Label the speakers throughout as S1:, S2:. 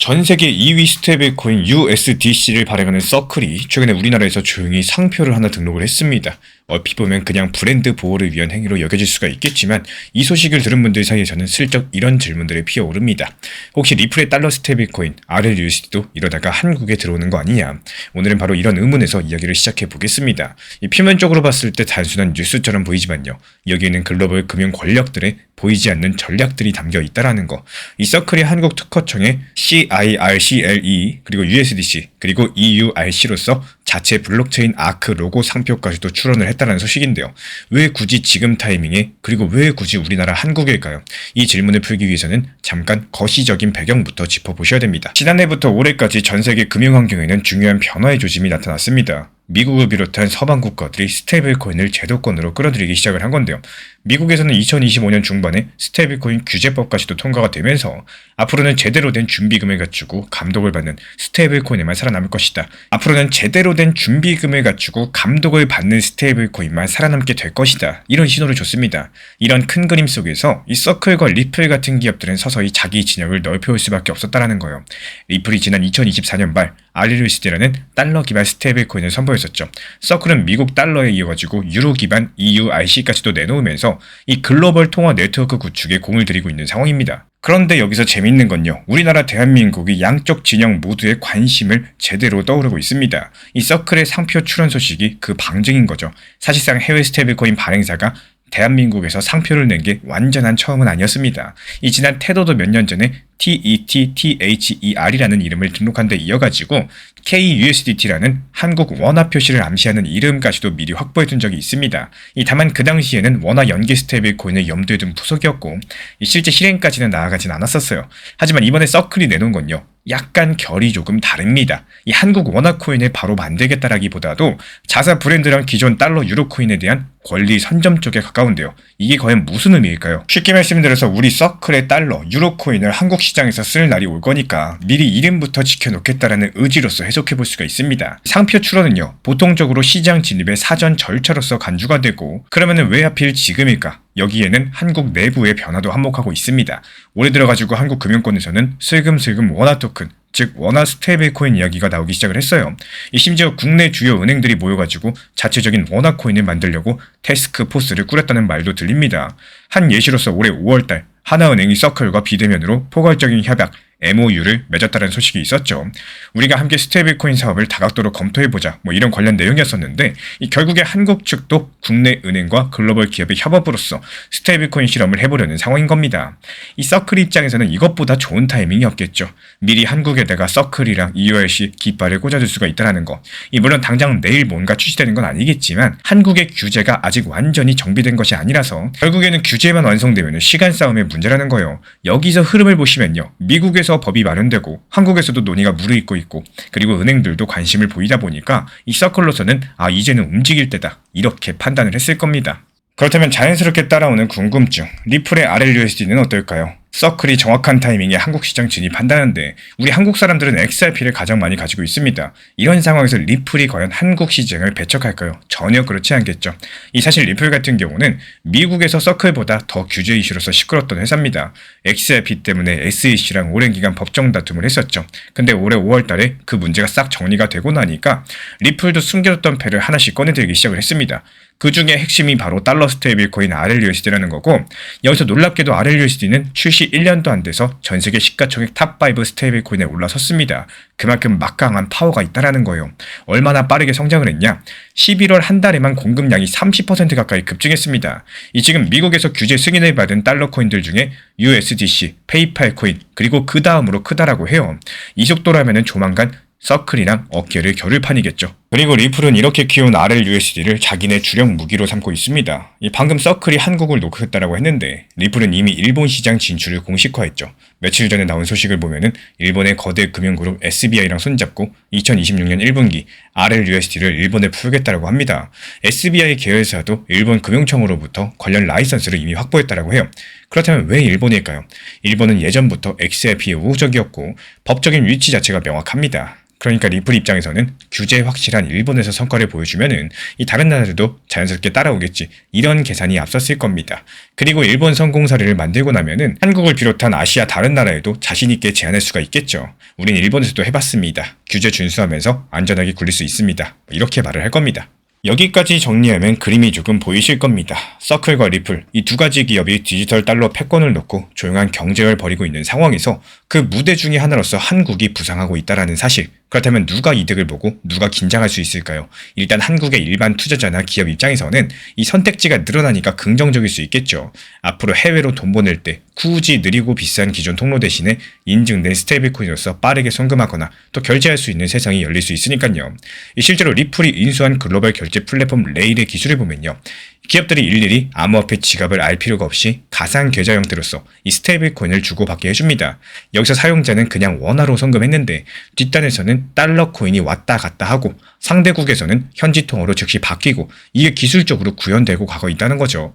S1: 전 세계 2위 스테이블코인 USDC를 발행하는 서클이 최근에 우리나라에서 조용히 상표를 하나 등록을 했습니다. 얼핏 보면 그냥 브랜드 보호를 위한 행위로 여겨질 수가 있겠지만 이 소식을 들은 분들 사이에서는 슬쩍 이런 질문들이 피어오릅니다. 혹시 리플의 달러 스테이블코인 RLUSD도 이러다가 한국에 들어오는 거 아니냐? 오늘은 바로 이런 의문에서 이야기를 시작해 보겠습니다. 이 표면적으로 봤을 때 단순한 뉴스처럼 보이지만요. 여기에는 글로벌 금융 권력들의 보이지 않는 전략들이 담겨 있다라는 거. 이 서클이 한국 특허청에 CIRCLE 그리고 USDC 그리고 EURC로서 자체 블록체인 아크 로고 상표까지도 출원을 했다는 소식인데요. 왜 굳이 지금 타이밍에 그리고 왜 굳이 우리나라 한국일까요? 이 질문을 풀기 위해서는 잠깐 거시적인 배경부터 짚어보셔야 됩니다. 지난해부터 올해까지 전 세계 금융 환경에는 중요한 변화의 조짐이 나타났습니다. 미국을 비롯한 서방 국가들이 스테이블코인을 제도권으로 끌어들이기 시작을 한 건데요. 미국에서는 2025년 중반에 스테이블코인 규제법까지도 통과가 되면서 앞으로는 제대로 된 준비금을 갖추고 감독을 받는 스테이블코인에만 살아남을 것이다. 앞으로는 제대로 된 준비금을 갖추고 감독을 받는 스테이블코인만 살아남게 될 것이다. 이런 신호를 줬습니다. 이런 큰 그림 속에서 이 서클과 리플 같은 기업들은 서서히 자기 진영을 넓혀올 수밖에 없었다는 거예요. 리플이 지난 2024년 말 RLUSD라는 달러 기반 스테이블코인을 선보였었죠. 서클은 미국 달러에 이어가지고 유로 기반 EURC까지도 내놓으면서 이 글로벌 통화 네트워크 구축에 공을 들이고 있는 상황입니다. 그런데 여기서 재밌는 건요. 우리나라 대한민국이 양쪽 진영 모두의 관심을 제대로 떠오르고 있습니다. 이 서클의 상표 출원 소식이 그 방증인 거죠. 사실상 해외 스테이블코인 발행사가 대한민국에서 상표를 낸 게 완전한 처음은 아니었습니다. 이 지난 테더도 몇 년 전에 TETTHER이라는 이름을 등록한 데 이어가지고 KUSDT라는 한국 원화 표시를 암시하는 이름까지도 미리 확보해둔 적이 있습니다. 다만 그 당시에는 원화 연계 스테이블코인을 염두에 둔 부속이었고 실제 실행까지는 나아가진 않았었어요. 하지만 이번에 서클이 내놓은 건요. 약간 결이 조금 다릅니다. 이 한국 원화 코인을 바로 만들겠다라기보다도 자사 브랜드랑 기존 달러 유로 코인에 대한 권리 선점 쪽에 가까운데요. 이게 과연 무슨 의미일까요? 쉽게 말씀드려서 우리 서클의 달러, 유로 코인을 한국 시장에서 쓸 날이 올 거니까 미리 이름부터 지켜놓겠다라는 의지로서 해석해볼 수가 있습니다. 상표 출원은요. 보통적으로 시장 진입의 사전 절차로서 간주가 되고 그러면은 왜 하필 지금일까? 여기에는 한국 내부의 변화도 한몫하고 있습니다. 올해 들어가지고 한국 금융권에서는 슬금슬금 원화 토큰, 즉 원화 스테이블코인 이야기가 나오기 시작을 했어요. 심지어 국내 주요 은행들이 모여가지고 자체적인 원화 코인을 만들려고 태스크포스를 꾸렸다는 말도 들립니다. 한 예시로서 올해 5월달 하나은행이 서클과 비대면으로 포괄적인 협약 MOU를 맺었다는 소식이 있었죠. 우리가 함께 스테이블코인 사업을 다각도로 검토해보자 이런 관련 내용이었었는데 결국에 한국 측도 국내 은행과 글로벌 기업의 협업으로서 스테이블코인 실험을 해보려는 상황인 겁니다. 이 서클 입장에서는 이것보다 좋은 타이밍이 없겠죠. 미리 한국에다가 서클이랑 EURC 깃발을 꽂아줄 수가 있다는 거. 물론 당장 내일 뭔가 출시되는 건 아니겠지만 한국의 규제가 아직 완전히 정비된 것이 아니라서 결국에는 규제만 완성되면 시간 싸움의 문제라는 거예요. 여기서 흐름을 보시면요. 미국에서 법이 마련되고 한국에서도 논의가 무르익고 있고 그리고 은행들도 관심을 보이다 보니까 이 서클로서는 이제는 움직일 때다 이렇게 판단을 했을 겁니다. 그렇다면 자연스럽게 따라오는 궁금증, 리플의 RLUSD는 어떨까요? 서클이 정확한 타이밍에 한국 시장 진입한다는데 우리 한국 사람들은 XRP를 가장 많이 가지고 있습니다. 이런 상황에서 리플이 과연 한국 시장을 배척할까요? 전혀 그렇지 않겠죠. 사실 리플 같은 경우는 미국에서 서클보다 더 규제 이슈로서 시끄러웠던 회사입니다. XRP 때문에 SEC랑 오랜 기간 법정 다툼을 했었죠. 근데 올해 5월 달에 그 문제가 싹 정리가 되고 나니까 리플도 숨겨뒀던 패를 하나씩 꺼내들기 시작을 했습니다. 그 중에 핵심이 바로 달러 스테이블코인 RLUSD라는 거고 여기서 놀랍게도 RLUSD는 출시 1년도 안 돼서 전 세계 시가총액 탑5 스테이블코인에 올라섰습니다. 그만큼 막강한 파워가 있다는 거예요. 얼마나 빠르게 성장을 했냐? 11월 한 달에만 공급량이 30% 가까이 급증했습니다. 지금 미국에서 규제 승인을 받은 달러 코인들 중에 USDC, 페이팔 코인 그리고 그 다음으로 크다라고 해요. 이 속도라면은 조만간 서클이랑 어깨를 겨룰 판이겠죠. 그리고 리플은 이렇게 키운 RLUSD를 자기네 주력 무기로 삼고 있습니다. 방금 서클이 한국을 노크했다라고 했는데 리플은 이미 일본 시장 진출을 공식화했죠. 며칠 전에 나온 소식을 보면은 일본의 거대 금융그룹 SBI랑 손잡고 2026년 1분기 RLUSD를 일본에 풀겠다라고 합니다. SBI 계열사도 일본 금융청으로부터 관련 라이선스를 이미 확보했다라고 해요. 그렇다면 왜 일본일까요? 일본은 예전부터 XRP에 우호적이었고 법적인 위치 자체가 명확합니다. 그러니까 리플 입장에서는 규제 확실한 일본에서 성과를 보여주면은 이 다른 나라들도 자연스럽게 따라오겠지, 이런 계산이 앞섰을 겁니다. 그리고 일본 성공 사례를 만들고 나면은 한국을 비롯한 아시아 다른 나라에도 자신 있게 제안할 수가 있겠죠. 우린 일본에서도 해봤습니다. 규제 준수하면서 안전하게 굴릴 수 있습니다. 이렇게 말을 할 겁니다. 여기까지 정리하면 그림이 조금 보이실 겁니다. 서클과 리플, 이 두 가지 기업이 디지털 달러 패권을 놓고 조용한 경쟁을 벌이고 있는 상황에서 그 무대 중의 하나로서 한국이 부상하고 있다는 사실. 그렇다면 누가 이득을 보고 누가 긴장할 수 있을까요? 일단 한국의 일반 투자자나 기업 입장에서는 이 선택지가 늘어나니까 긍정적일 수 있겠죠. 앞으로 해외로 돈 보낼 때 굳이 느리고 비싼 기존 통로 대신에 인증된 스테이블코인으로서 빠르게 송금하거나 또 결제할 수 있는 세상이 열릴 수 있으니까요. 실제로 리플이 인수한 글로벌 결제 플랫폼 레일의 기술을 보면요, 기업들이 일일이 암호화폐 지갑을 알 필요가 없이 가상 계좌 형태로서 이 스테이블코인을 주고받게 해줍니다. 여기서 사용자는 그냥 원화로 송금했는데 뒷단에서는 달러 코인이 왔다 갔다 하고 상대국에서는 현지 통화로 즉시 바뀌고, 이게 기술적으로 구현되고 가고 있다는 거죠.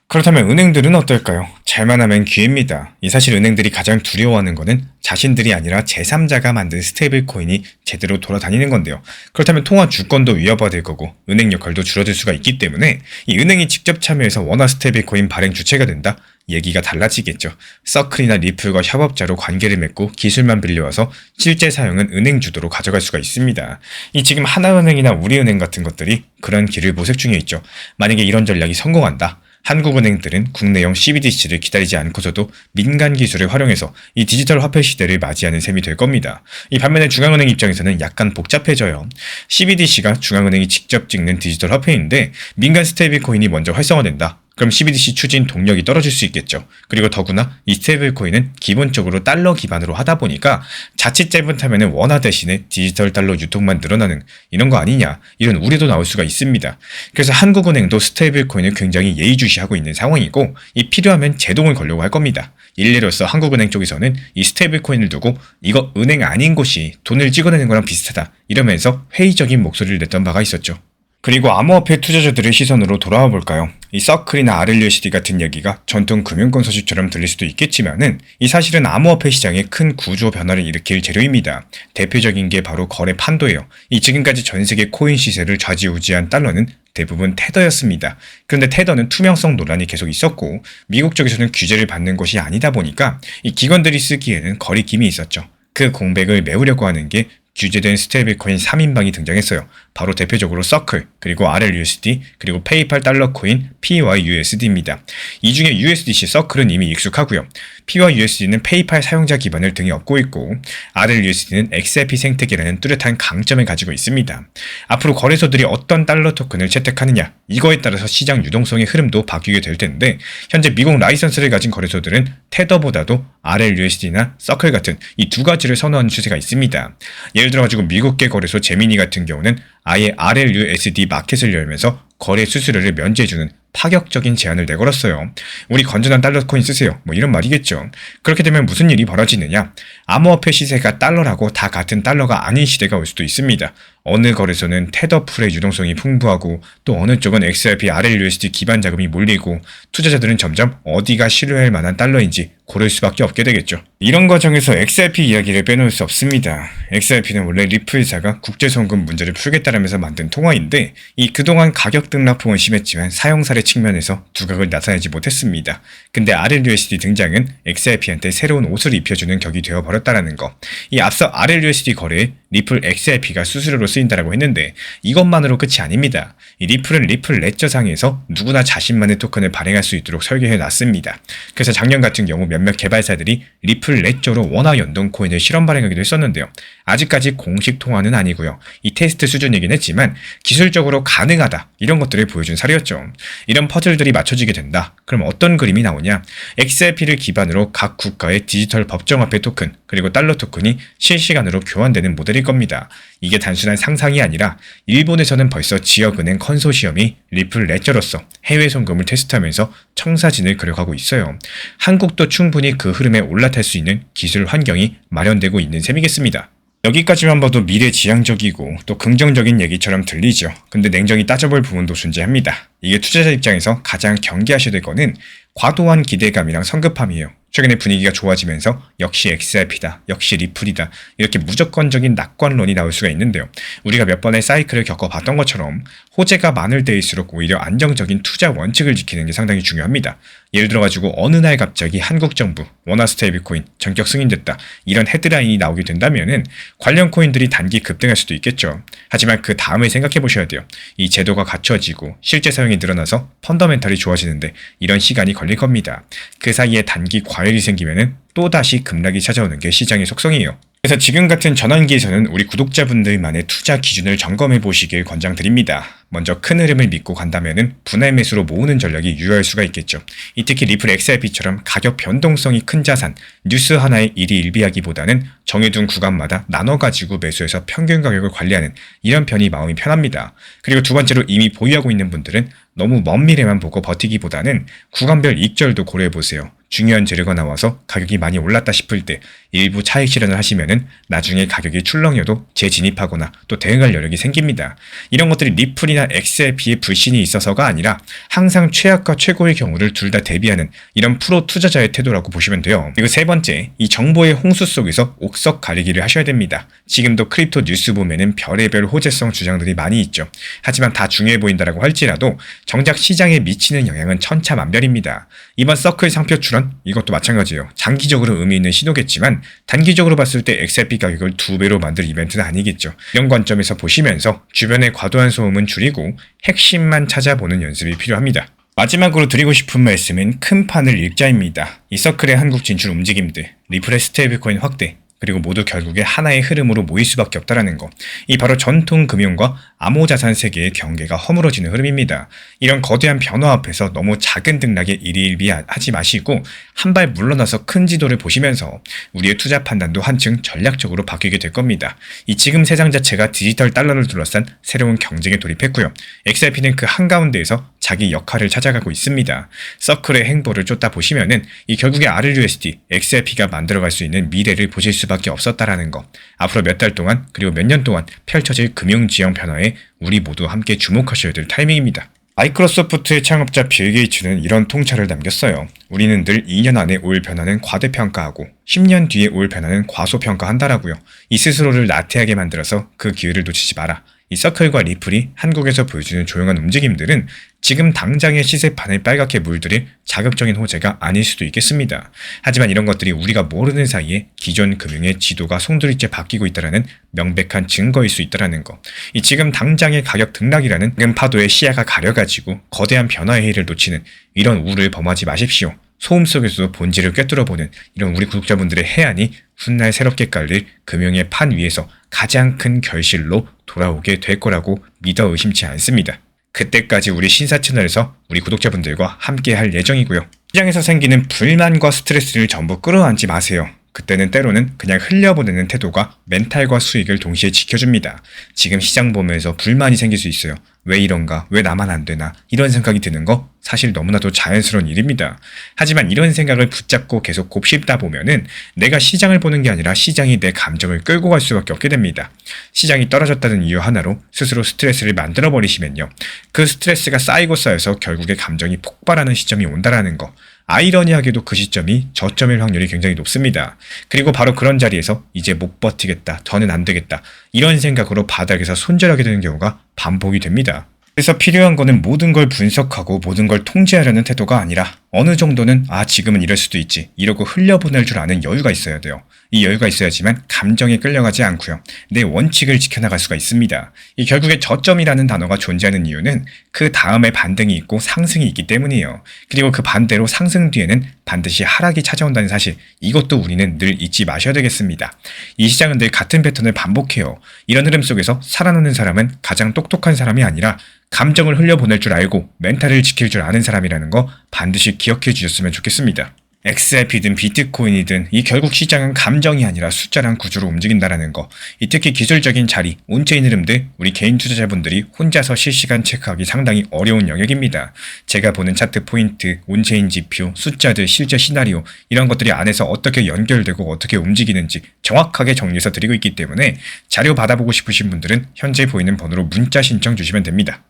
S1: 그렇다면 은행들은 어떨까요? 잘만 하면 기회입니다. 이 사실 은행들이 가장 두려워하는 것은 자신들이 아니라 제3자가 만든 스테이블 코인이 제대로 돌아다니는 건데요. 그렇다면 통화 주권도 위협받을 거고 은행 역할도 줄어들 수가 있기 때문에 이 은행이 직접 참여해서 원화 스테이블 코인 발행 주체가 된다? 얘기가 달라지겠죠. 서클이나 리플과 협업자로 관계를 맺고 기술만 빌려와서 실제 사용은 은행 주도로 가져갈 수가 있습니다. 이 지금 하나은행이나 우리은행 같은 것들이 그런 길을 모색 중에 있죠. 만약에 이런 전략이 성공한다, 한국은행들은 국내용 CBDC를 기다리지 않고서도 민간 기술을 활용해서 이 디지털 화폐 시대를 맞이하는 셈이 될 겁니다. 이 반면에 중앙은행 입장에서는 약간 복잡해져요. CBDC가 중앙은행이 직접 찍는 디지털 화폐인데 민간 스테이블 코인이 먼저 활성화된다. 그럼 CBDC 추진 동력이 떨어질 수 있겠죠. 그리고 더구나 이 스테이블 코인은 기본적으로 달러 기반으로 하다 보니까 자칫 잘못하면 원화 대신에 디지털 달러 유통만 늘어나는 이런 거 아니냐, 이런 우려도 나올 수가 있습니다. 그래서 한국은행도 스테이블 코인을 굉장히 예의주시하고 있는 상황이고, 이 필요하면 제동을 걸려고 할 겁니다. 일례로서 한국은행 쪽에서는 이 스테이블 코인을 두고 이거 은행 아닌 곳이 돈을 찍어내는 거랑 비슷하다, 이러면서 회의적인 목소리를 냈던 바가 있었죠. 그리고 암호화폐 투자자들의 시선으로 돌아와 볼까요? 이 서클이나 RLUSD 같은 얘기가 전통 금융권 소식처럼 들릴 수도 있겠지만은 이 사실은 암호화폐 시장에 큰 구조 변화를 일으킬 재료입니다. 대표적인 게 바로 거래 판도예요. 이 지금까지 전 세계 코인 시세를 좌지우지한 달러는 대부분 테더였습니다. 그런데 테더는 투명성 논란이 계속 있었고 미국 쪽에서는 규제를 받는 것이 아니다 보니까 이 기관들이 쓰기에는 거리낌이 있었죠. 그 공백을 메우려고 하는 게 규제된 스테이블코인 3인방이 등장했어요. 바로 대표적으로 서클, 그리고 RLUSD, 그리고 페이팔 달러 코인 PYUSD입니다. 이 중에 USDC 서클은 이미 익숙하고요. PYUSD는 페이팔 사용자 기반을 등에 업고 있고 RLUSD는 XRP 생태계라는 뚜렷한 강점을 가지고 있습니다. 앞으로 거래소들이 어떤 달러 토큰을 채택하느냐, 이거에 따라서 시장 유동성의 흐름도 바뀌게 될 텐데 현재 미국 라이선스를 가진 거래소들은 테더보다도 RLUSD나 서클 같은 이 두 가지를 선호하는 추세가 있습니다. 예를 들어가지고 미국계 거래소 제미니 같은 경우는 아예 RLUSD 마켓을 열면서 거래 수수료를 면제해주는 파격적인 제안을 내걸었어요. 우리 건전한 달러 코인 쓰세요. 뭐 이런 말이겠죠. 그렇게 되면 무슨 일이 벌어지느냐? 암호화폐 시세가 달러라고 다 같은 달러가 아닌 시대가 올 수도 있습니다. 어느 거래소는 테더풀의 유동성이 풍부하고 또 어느 쪽은 XRP, RLUSD 기반 자금이 몰리고 투자자들은 점점 어디가 신뢰할 만한 달러인지 고를 수밖에 없게 되겠죠. 이런 과정에서 XRP 이야기를 빼놓을 수 없습니다. XRP는 원래 리플사가 국제송금 문제를 풀겠다라면서 만든 통화인데 이 그동안 가격 등락폭은 심했지만 사용 사례 측면에서 두각을 나타내지 못했습니다. 근데 RLUSD 등장은 XRP한테 새로운 옷을 입혀주는 격이 되어버렸다는 거. 이 앞서 RLUSD 거래에 리플 XRP가 수수료로 쓰인다라고 했는데 이것만으로 끝이 아닙니다. 이 리플은 리플 레저상에서 누구나 자신만의 토큰을 발행할 수 있도록 설계해놨습니다. 그래서 작년 같은 경우 몇몇 개발사들이 리플 레저로 원화 연동 코인을 실험 발행하기도 했었는데요. 아직까지 공식 통화는 아니고요. 이 테스트 수준이긴 했지만 기술적으로 가능하다, 이런 것들을 보여준 사례였죠. 이런 퍼즐들이 맞춰지게 된다. 그럼 어떤 그림이 나오냐? XRP를 기반으로 각 국가의 디지털 법정화폐 토큰 그리고 달러 토큰이 실시간으로 교환되는 모델일 겁니다. 이게 단순한 상상이 아니라 일본에서는 벌써 지역은행 컨소시엄이 리플 레저로서 해외 송금을 테스트하면서 청사진을 그려가고 있어요. 한국도 충분히 그 흐름에 올라탈 수 있는 기술 환경이 마련되고 있는 셈이겠습니다. 여기까지만 봐도 미래지향적이고 또 긍정적인 얘기처럼 들리죠. 근데 냉정히 따져볼 부분도 존재합니다. 이게 투자자 입장에서 가장 경계하셔야 될 거는 과도한 기대감이랑 성급함이에요. 최근에 분위기가 좋아지면서 역시 XRP다, 역시 리플이다 이렇게 무조건적인 낙관론이 나올 수가 있는데요. 우리가 몇 번의 사이클을 겪어봤던 것처럼 호재가 많을 때일수록 오히려 안정적인 투자 원칙을 지키는 게 상당히 중요합니다. 예를 들어가지고 어느 날 갑자기 한국 정부 원화 스테이블코인 전격 승인됐다 이런 헤드라인이 나오게 된다면은 관련 코인들이 단기 급등할 수도 있겠죠. 하지만 그 다음에 생각해 보셔야 돼요. 이 제도가 갖춰지고 실제 사용이 늘어나서 펀더멘탈이 좋아지는데 이런 시간이 걸릴 겁니다. 그 사이에 단기 과열이 생기면은 또다시 급락이 찾아오는 게 시장의 속성이에요. 그래서 지금 같은 전환기에서는 우리 구독자분들만의 투자 기준을 점검해 보시길 권장드립니다. 먼저 큰 흐름을 믿고 간다면은 분할 매수로 모으는 전략이 유효할 수가 있겠죠. 이 특히 리플 XRP처럼 가격 변동성이 큰 자산, 뉴스 하나에 일희일비하기보다는 정해둔 구간마다 나눠가지고 매수해서 평균 가격을 관리하는 이런 편이 마음이 편합니다. 그리고 두 번째로 이미 보유하고 있는 분들은 너무 먼 미래만 보고 버티기보다는 구간별 익절도 고려해보세요. 중요한 재료가 나와서 가격이 많이 올랐다 싶을 때 일부 차익 실현을 하시면은 나중에 가격이 출렁여도 재진입하거나 또 대응할 여력이 생깁니다. 이런 것들이 리플이나 XRP의 불신이 있어서가 아니라 항상 최악과 최고의 경우를 둘 다 대비하는 이런 프로 투자자의 태도라고 보시면 돼요. 그리고 세 번째, 이 정보의 홍수 속에서 옥석 가리기를 하셔야 됩니다. 지금도 크립토 뉴스 보면은 별의별 호재성 주장들이 많이 있죠. 하지만 다 중요해 보인다라고 할지라도 정작 시장에 미치는 영향은 천차만별입니다. 이번 서클 상표 출원 이것도 마찬가지예요. 장기적으로 의미 있는 신호겠지만 단기적으로 봤을 때 XRP 가격을 2배로 만들 이벤트는 아니겠죠. 이런 관점에서 보시면서 주변의 과도한 소음은 줄이고 핵심만 찾아보는 연습이 필요합니다. 마지막으로 드리고 싶은 말씀은 큰 판을 읽자입니다. 이 서클의 한국 진출 움직임들, 리플의 스테이블코인 확대, 그리고 모두 결국에 하나의 흐름으로 모일 수밖에 없다는 거. 이 바로 전통 금융과 암호자산 세계의 경계가 허물어지는 흐름입니다. 이런 거대한 변화 앞에서 너무 작은 등락에 일희일비하지 마시고 한 발 물러나서 큰 지도를 보시면서 우리의 투자 판단도 한층 전략적으로 바뀌게 될 겁니다. 이 지금 세상 자체가 디지털 달러를 둘러싼 새로운 경쟁에 돌입했고요. XRP는 그 한가운데에서 자기 역할을 찾아가고 있습니다. 서클의 행보를 쫓다 보시면은 이 결국에 RLUSD, XRP가 만들어갈 수 있는 미래를 보실 수밖에 없었다라는 거. 앞으로 몇 달 동안 그리고 몇 년 동안 펼쳐질 금융지형 변화에 우리 모두 함께 주목하셔야 될 타이밍입니다. 마이크로소프트의 창업자 빌 게이츠는 이런 통찰을 남겼어요. 우리는 늘 2년 안에 올 변화는 과대평가하고 10년 뒤에 올 변화는 과소평가한다라고요. 이 스스로를 나태하게 만들어서 그 기회를 놓치지 마라. 이 서클과 리플이 한국에서 보여주는 조용한 움직임들은 지금 당장의 시세판을 빨갛게 물들일 자극적인 호재가 아닐 수도 있겠습니다. 하지만 이런 것들이 우리가 모르는 사이에 기존 금융의 지도가 송두리째 바뀌고 있다는 명백한 증거일 수 있다는 거. 이 지금 당장의 가격 등락이라는 파도의 시야가 가려가지고 거대한 변화의 해를 놓치는 이런 우를 범하지 마십시오. 소음 속에서도 본질을 꿰뚫어보는 이런 우리 구독자분들의 해안이 훗날 새롭게 깔릴 금융의 판 위에서 가장 큰 결실로 돌아오게 될 거라고 믿어 의심치 않습니다. 그때까지 우리 신사 채널에서 우리 구독자분들과 함께 할 예정이고요. 시장에서 생기는 불만과 스트레스를 전부 끌어안지 마세요. 그때는 때로는 그냥 흘려보내는 태도가 멘탈과 수익을 동시에 지켜줍니다. 지금 시장 보면서 불만이 생길 수 있어요. 왜 이런가? 왜 나만 안 되나? 이런 생각이 드는 거 사실 너무나도 자연스러운 일입니다. 하지만 이런 생각을 붙잡고 계속 곱씹다 보면은 내가 시장을 보는 게 아니라 시장이 내 감정을 끌고 갈 수밖에 없게 됩니다. 시장이 떨어졌다는 이유 하나로 스스로 스트레스를 만들어 버리시면요. 그 스트레스가 쌓이고 쌓여서 결국에 감정이 폭발하는 시점이 온다라는 거. 아이러니하게도 그 시점이 저점일 확률이 굉장히 높습니다. 그리고 바로 그런 자리에서 이제 못 버티겠다, 더는 안 되겠다 이런 생각으로 바닥에서 손절하게 되는 경우가 반복이 됩니다. 그래서 필요한 거는 모든 걸 분석하고 모든 걸 통제하려는 태도가 아니라 어느 정도는 지금은 이럴 수도 있지 이러고 흘려보낼 줄 아는 여유가 있어야 돼요. 이 여유가 있어야지만 감정에 끌려가지 않고요. 내 원칙을 지켜나갈 수가 있습니다. 이 결국에 저점이라는 단어가 존재하는 이유는 그 다음에 반등이 있고 상승이 있기 때문이에요. 그리고 그 반대로 상승 뒤에는 반드시 하락이 찾아온다는 사실 이것도 우리는 늘 잊지 마셔야 되겠습니다. 이 시장은 늘 같은 패턴을 반복해요. 이런 흐름 속에서 살아남는 사람은 가장 똑똑한 사람이 아니라 감정을 흘려보낼 줄 알고 멘탈을 지킬 줄 아는 사람이라는 거 반드시 기억해 주셨으면 좋겠습니다. XRP든 비트코인이든 이 결국 시장은 감정이 아니라 숫자랑 구조로 움직인다라는 거. 이 특히 기술적인 자리, 온체인 흐름들 우리 개인 투자자분들이 혼자서 실시간 체크하기 상당히 어려운 영역입니다. 제가 보는 차트 포인트, 온체인 지표, 숫자들, 실제 시나리오 이런 것들이 안에서 어떻게 연결되고 어떻게 움직이는지 정확하게 정리해서 드리고 있기 때문에 자료 받아보고 싶으신 분들은 현재 보이는 번호로 문자 신청 주시면 됩니다.